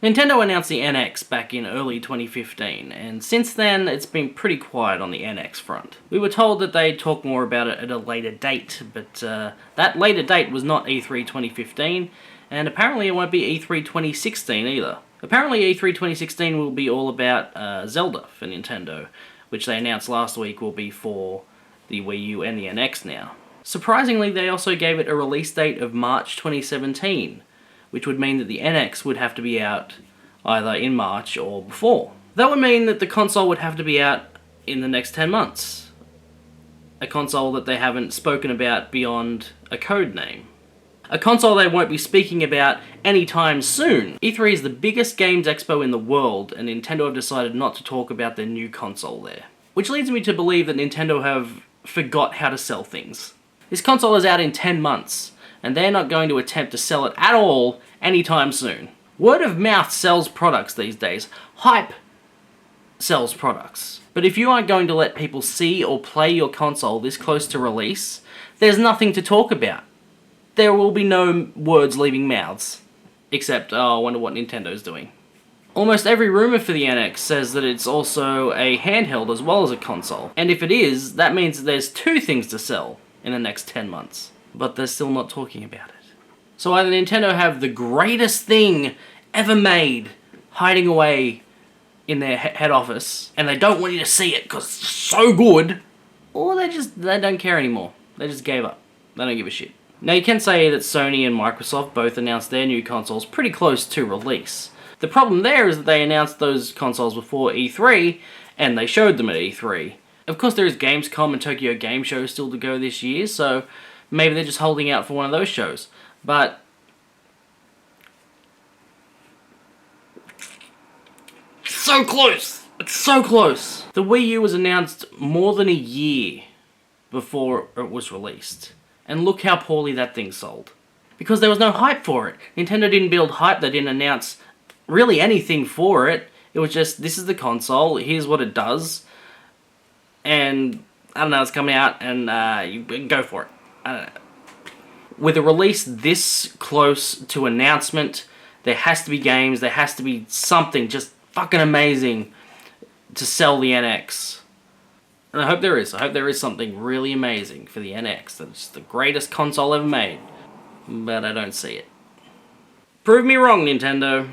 Nintendo announced the NX back in early 2015, and since then it's been pretty quiet on the NX front. We were told that they'd talk more about it at a later date, but that later date was not E3 2015, and apparently it won't be E3 2016 either. Apparently E3 2016 will be all about Zelda for Nintendo, which they announced last week will be for the Wii U and the NX now. Surprisingly, they also gave it a release date of March 2017, which would mean that the NX would have to be out either in March or before. That would mean that the console would have to be out in the next 10 months. A console that they haven't spoken about beyond a code name. A console they won't be speaking about anytime soon. E3 is the biggest games expo in the world, and Nintendo have decided not to talk about their new console there. Which leads me to believe that Nintendo have forgot how to sell things. This console is out in 10 months, and they're not going to attempt to sell it at all anytime soon. Word of mouth sells products these days. Hype sells products. But if you aren't going to let people see or play your console this close to release, there's nothing to talk about. There will be no words leaving mouths. Except, oh, I wonder what Nintendo's doing. Almost every rumour for the NX says that it's also a handheld as well as a console. And if it is, that means that there's two things to sell in the next 10 months. But they're still not talking about it. So either Nintendo have the greatest thing ever made hiding away in their head office, and they don't want you to see it because it's so good, or they don't care anymore. They just gave up. They don't give a shit. Now you can say that Sony and Microsoft both announced their new consoles pretty close to release. The problem there is that they announced those consoles before E3, and they showed them at E3. Of course there is Gamescom and Tokyo Game Show still to go this year, so maybe they're just holding out for one of those shows. But so close! It's so close! The Wii U was announced more than a year before it was released. And look how poorly that thing sold. Because there was no hype for it. Nintendo didn't build hype, they didn't announce really anything for it. It was just, this is the console, here's what it does. And, I don't know, it's coming out and you can go for it. I don't know. With a release this close to announcement, there has to be games, there has to be something just fucking amazing to sell the NX. And I hope there is. I hope there is something really amazing for the NX. That's the greatest console ever made. But I don't see it. Prove me wrong, Nintendo.